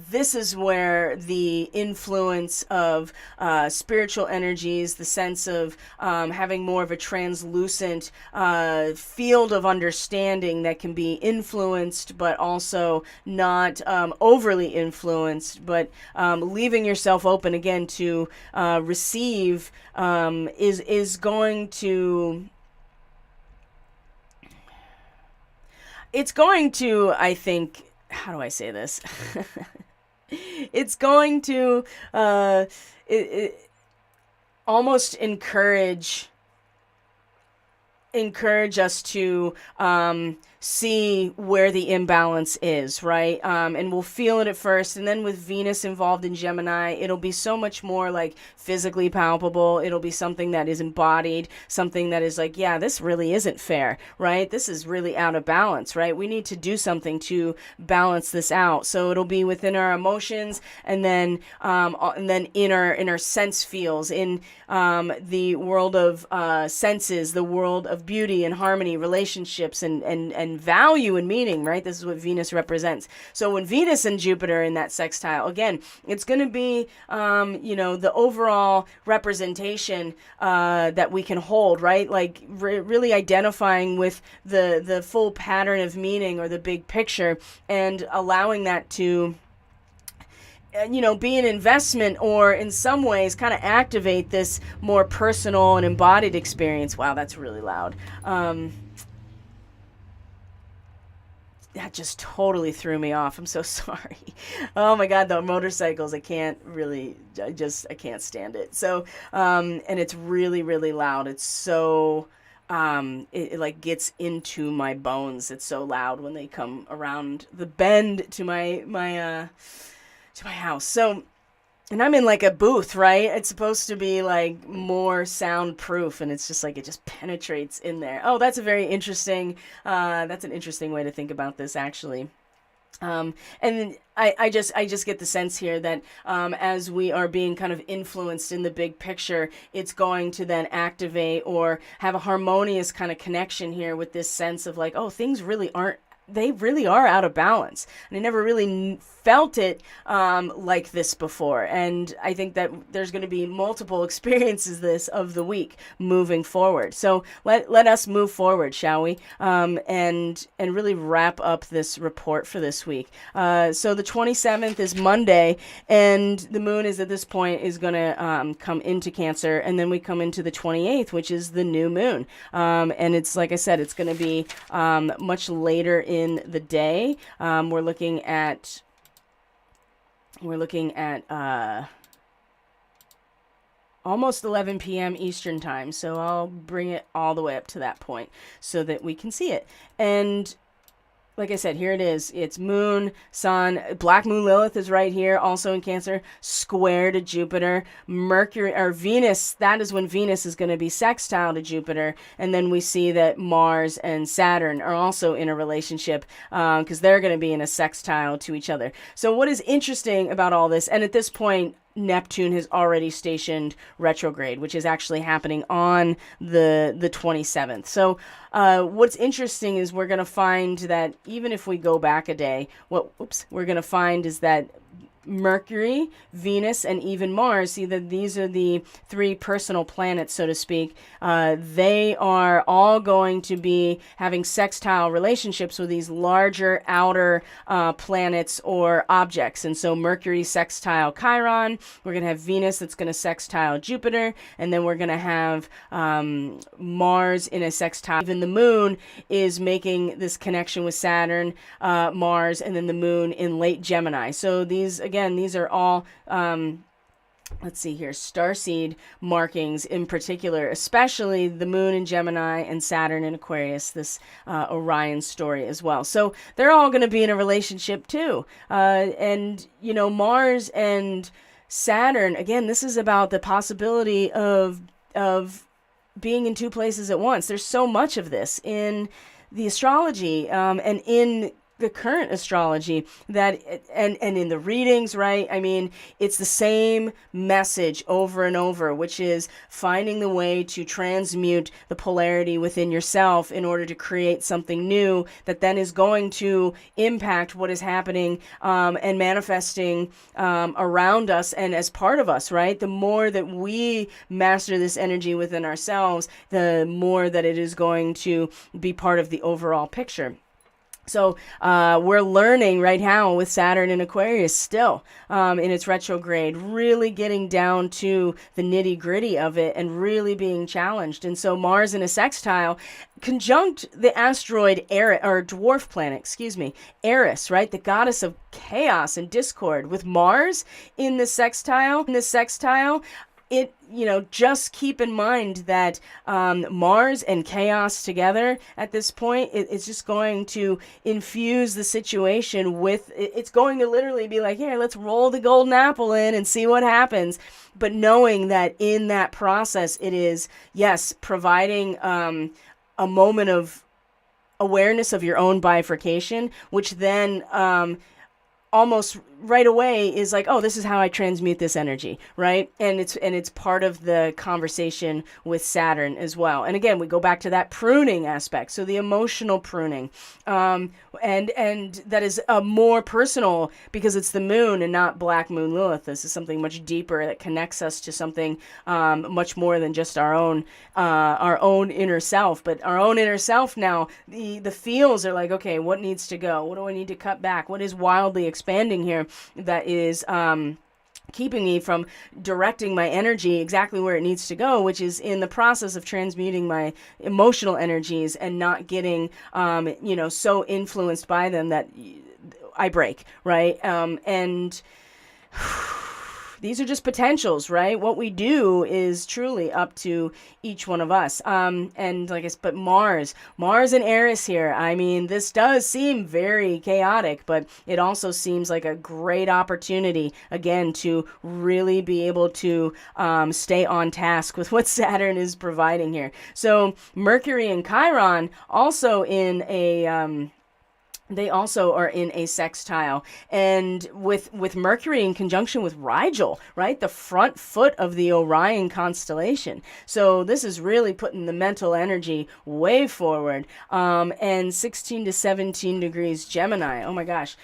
S1: this is where the influence of spiritual energies, the sense of having more of a translucent field of understanding that can be influenced, but also not overly influenced, but leaving yourself open again to receive is going to... It's going to, I think, how do I say this? it's going to almost encourage us to see where the imbalance is, right? And we'll feel it at first. And then with Venus involved in Gemini, it'll be so much more like physically palpable. It'll be something that is embodied, something that is like, yeah, this really isn't fair, right? This is really out of balance, right? We need to do something to balance this out. So it'll be within our emotions, and then in our sense fields, in the world of senses, the world of beauty and harmony, relationships, and value and meaning, right? This is what Venus represents. So when Venus and Jupiter in that sextile, again, it's going to be, the overall representation that we can hold, right? Like really identifying with the full pattern of meaning or the big picture, and allowing that to be an investment, or in some ways kind of activate this more personal and embodied experience. Wow, that's really loud. That just totally threw me off. I'm so sorry. Oh my God, the motorcycles, I can't stand it. So, and it's really, really loud. It's so, it like gets into my bones. It's so loud when they come around the bend to my house. So, and I'm in like a booth, right? It's supposed to be like more soundproof, and it's just like it just penetrates in there. Oh, that's a very interesting, that's an interesting way to think about this, actually. And I just get the sense here that as we are being kind of influenced in the big picture, it's going to then activate or have a harmonious kind of connection here with this sense of like, oh, things really aren't, they really are out of balance. And I never really felt it like this before. And I think that there's going to be multiple experiences of the week moving forward. So let us move forward, shall we? And really wrap up this report for this week. So the 27th is Monday, and the moon is at this point is going to come into Cancer, and then we come into the 28th, which is the new moon. And it's, like I said, it's going to be much later in the day. We're looking at almost 11 p.m. Eastern time. So I'll bring it all the way up to that point so that we can see it. And like I said, here it is. It's moon, sun, black moon Lilith is right here, also in Cancer, square to Jupiter. Mercury, or Venus, that is when Venus is going to be sextile to Jupiter. And then we see that Mars and Saturn are also in a relationship because they're going to be in a sextile to each other. So what is interesting about all this, and at this point, Neptune has already stationed retrograde, which is actually happening on the 27th. So what's interesting is we're going to find that even if we go back a day, what we're going to find is that Mercury, Venus, and even Mars, see that these are the three personal planets, so to speak. They are all going to be having sextile relationships with these larger outer planets or objects. And so Mercury sextile Chiron, we're going to have Venus that's going to sextile Jupiter, and then we're going to have Mars in a sextile. Even the moon is making this connection with Saturn, Mars, and then the moon in late Gemini. So these are all, let's see here, starseed markings in particular, especially the moon in Gemini and Saturn in Aquarius, this Orion story as well. So they're all going to be in a relationship too. And, Mars and Saturn, again, this is about the possibility of being in two places at once. There's so much of this in the astrology and in the current astrology that and in the readings, right? I mean, it's the same message over and over, which is finding the way to transmute the polarity within yourself in order to create something new that then is going to impact what is happening and manifesting around us and as part of us, right? The more that we master this energy within ourselves, the more that it is going to be part of the overall picture. So we're learning right now with Saturn in Aquarius still in its retrograde, really getting down to the nitty gritty of it and really being challenged. And so Mars in a sextile conjunct the asteroid Eris, or dwarf planet, excuse me, Eris, right? The goddess of chaos and discord. With Mars in the sextile, it, just keep in mind that Mars and chaos together at this point, it's just going to infuse the situation with, it's going to literally be like, here, let's roll the golden apple in and see what happens. But knowing that in that process, it is, yes, providing a moment of awareness of your own bifurcation, which then almost right away is like, oh, this is how I transmute this energy, right? And it's part of the conversation with Saturn as well. And again, we go back to that pruning aspect, so the emotional pruning, and that is more personal because it's the moon and not Black Moon Lilith. This is something much deeper that connects us to something much more than just our own inner self. But our own inner self now, the feels are like, okay, what needs to go? What do I need to cut back? What is wildly expanding here that is keeping me from directing my energy exactly where it needs to go, which is in the process of transmuting my emotional energies and not getting, so influenced by them that I break, right? And these are just potentials, right? What we do is truly up to each one of us. And like I said, but Mars and Eris here. I mean, this does seem very chaotic, but it also seems like a great opportunity, again, to really be able to stay on task with what Saturn is providing here. So Mercury and Chiron also in a... they also are in a sextile, and with Mercury in conjunction with Rigel, right? The front foot of the Orion constellation. So this is really putting the mental energy way forward. And 16 to 17 degrees Gemini. Oh my gosh.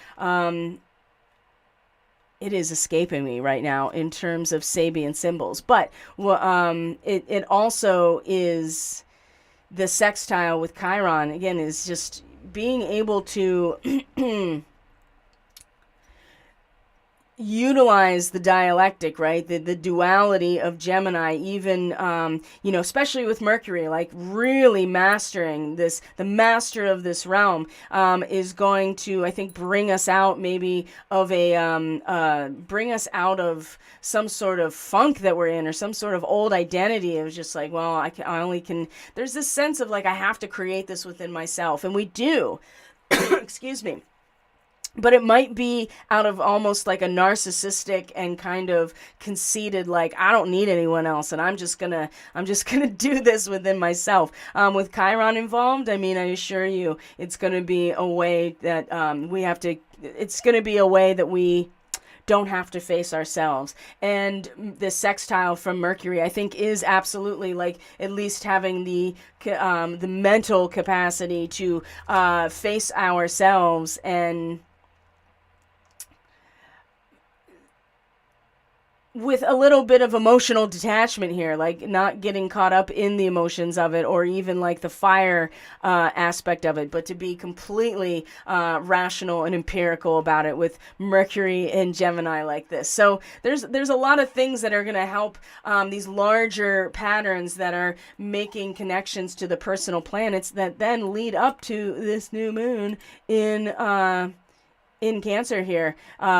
S1: It is escaping me right now in terms of Sabian symbols, but it also is the sextile with Chiron. Again, is just being able to utilize the dialectic, right? The duality of Gemini, even, especially with Mercury, like really mastering this, the master of this realm, is going to, I think, bring us out maybe of bring us out of some sort of funk that we're in, or some sort of old identity. It was just like, well, I only can, there's this sense of like, I have to create this within myself. And we do, excuse me. But it might be out of almost like a narcissistic and kind of conceited, like, I don't need anyone else, and I'm just gonna do this within myself. With Chiron involved, I mean, I assure you, it's gonna be a way that it's gonna be a way that we don't have to face ourselves. And the sextile from Mercury, I think, is absolutely like at least having the mental capacity to face ourselves and with a little bit of emotional detachment here, like not getting caught up in the emotions of it, or even like the fire aspect of it, but to be completely rational and empirical about it with Mercury and Gemini like this. So there's a lot of things that are going to help these larger patterns that are making connections to the personal planets that then lead up to this new moon in Cancer here,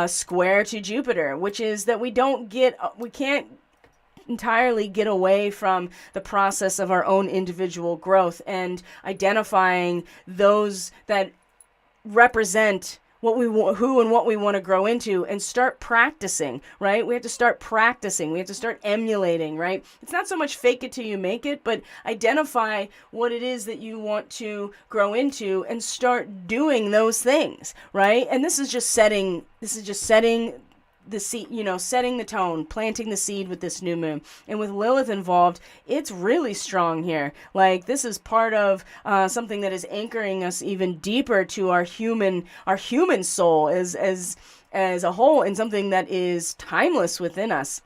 S1: square to Jupiter, which is that we can't entirely get away from the process of our own individual growth and identifying those that represent what we want, who and what we want to grow into, and start practicing, right? We have to start practicing. We have to start emulating, right? It's not so much fake it till you make it, but identify what it is that you want to grow into and start doing those things, right? And this is just setting the seed, setting the tone, planting the seed with this new moon. And with Lilith involved, it's really strong here. Like, this is part of something that is anchoring us even deeper to our human soul as a whole, and something that is timeless within us.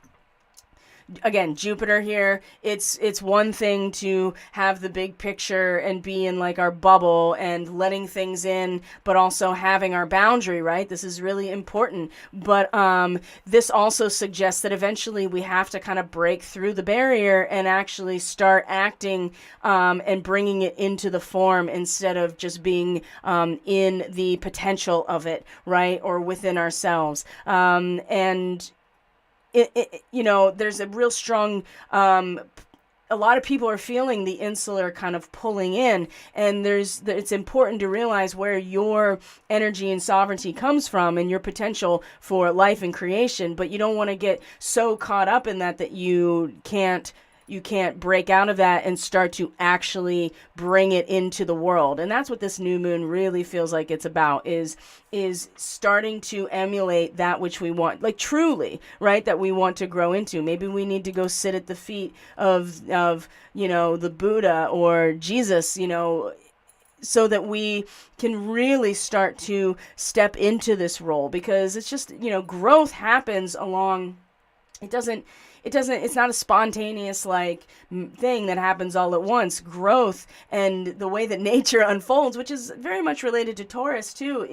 S1: again, Jupiter here, it's one thing to have the big picture and be in like our bubble and letting things in, but also having our boundary, right? This is really important. But this also suggests that eventually we have to kind of break through the barrier and actually start acting and bringing it into the form instead of just being in the potential of it, right? Or within ourselves. And there's a real strong, a lot of people are feeling the insular kind of pulling in, and it's important to realize where your energy and sovereignty comes from and your potential for life and creation, but you don't want to get so caught up in that you can't break out of that and start to actually bring it into the world. And that's what this new moon really feels like it's about, is starting to emulate that which we want, like truly, right? That we want to grow into. Maybe we need to go sit at the feet of the Buddha or Jesus, so that we can really start to step into this role, because it's just, growth happens along, it's not a spontaneous thing that happens all at once. Growth and the way that nature unfolds, which is very much related to Taurus too,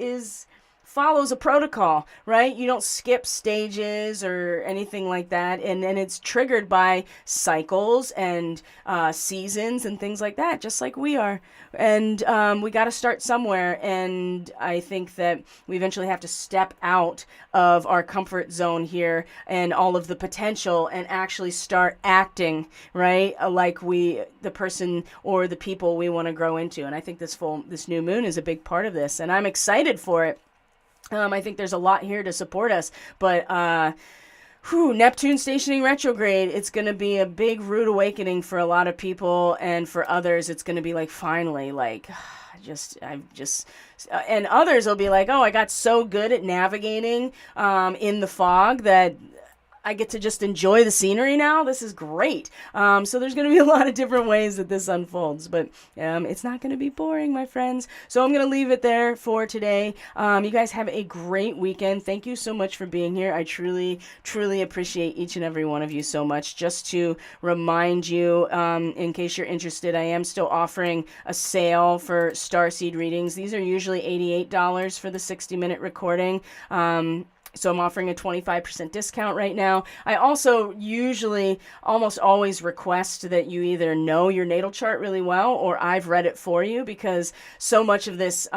S1: follows a protocol, right? You don't skip stages or anything like that. And it's triggered by cycles and seasons and things like that, just like we are. And we got to start somewhere. And I think that we eventually have to step out of our comfort zone here and all of the potential and actually start acting, right? Like the person or the people we want to grow into. And I think this new moon is a big part of this. And I'm excited for it. I think there's a lot here to support us, but Neptune stationing retrograde, it's going to be a big rude awakening for a lot of people, and for others, it's going to be finally, and others will be like, oh, I got so good at navigating in the fog that I get to just enjoy the scenery now. This is great. So there's going to be a lot of different ways that this unfolds, but it's not going to be boring, my friends. So I'm going to leave it there for today. You guys have a great weekend. Thank you so much for being here. I truly, truly appreciate each and every one of you so much. Just to remind you, in case you're interested, I am still offering a sale for Starseed readings. These are usually $88 for the 60-minute recording. So I'm offering a 25% discount right now. I also usually almost always request that you either know your natal chart really well or I've read it for you, because so much of this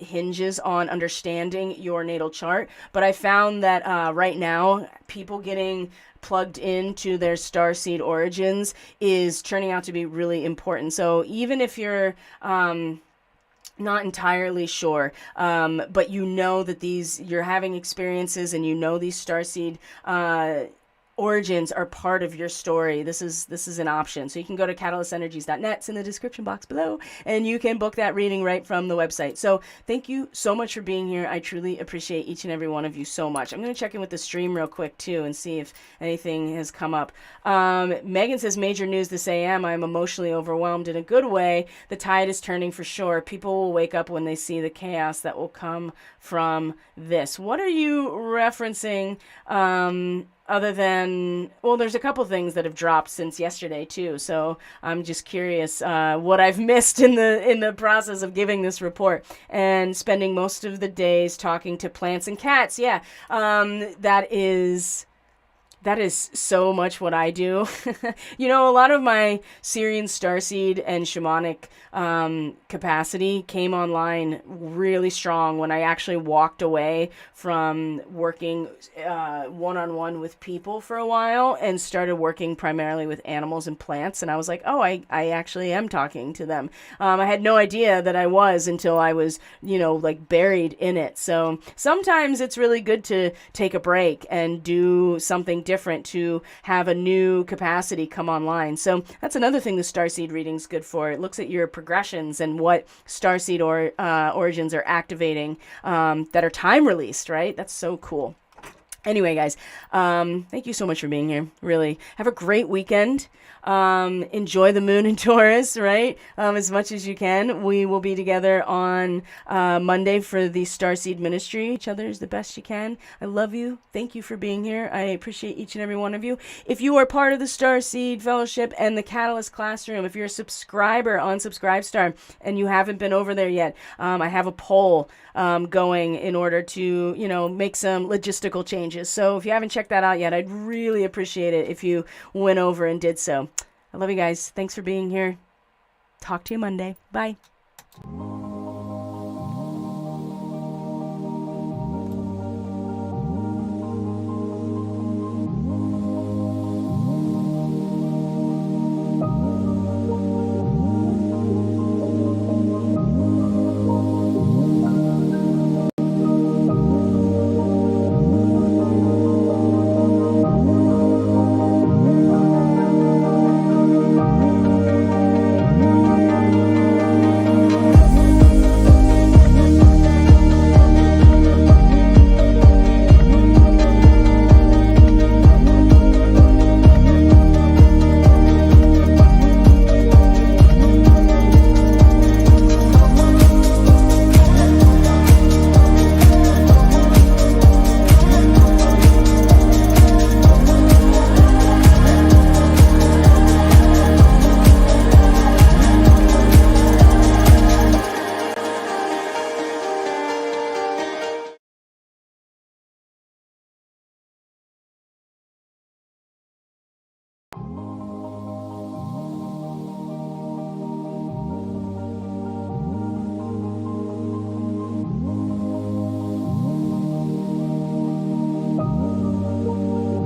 S1: hinges on understanding your natal chart. But I found that right now, people getting plugged into their starseed origins is turning out to be really important. So even if you're not entirely sure, but that you're having experiences and these starseed origins are part of your story, this is an option. So you can go to catalystenergies.net, it's in the description box below, and you can book that reading right from the website. So thank you so much for being here. I truly appreciate each and every one of you so much. I'm going to check in with the stream real quick too and see if anything has come up. Megan says, major news this AM. I'm emotionally overwhelmed in a good way. The tide is turning for sure. People will wake up when they see the chaos that will come from this. What are you referencing? Other than, well, there's a couple things that have dropped since yesterday too. So I'm just curious what I've missed in the process of giving this report and spending most of the days talking to plants and cats. Yeah, that is so much what I do. A lot of my Syrian starseed and shamanic capacity came online really strong when I actually walked away from working one-on-one with people for a while and started working primarily with animals and plants. And I was like, oh, I actually am talking to them. I had no idea that I was until I was, buried in it. So sometimes it's really good to take a break and do something different to have a new capacity come online. So that's another thing the Starseed reading's good for. It looks at your progressions and what Starseed origins are activating that are time released, right? That's so cool. Anyway, guys, thank you so much for being here. Really, have a great weekend. Enjoy the moon in Taurus, right? As much as you can. We will be together on Monday for the Starseed ministry. Each other as the best you can. I love you. Thank you for being here. I appreciate each and every one of you. If you are part of the Starseed Fellowship and the Catalyst Classroom, if you're a subscriber on Subscribestar and you haven't been over there yet, I have a poll going in order to, make some logistical changes. So if you haven't checked that out yet, I'd really appreciate it if you went over and did so. I love you guys. Thanks for being here. Talk to you Monday. Bye.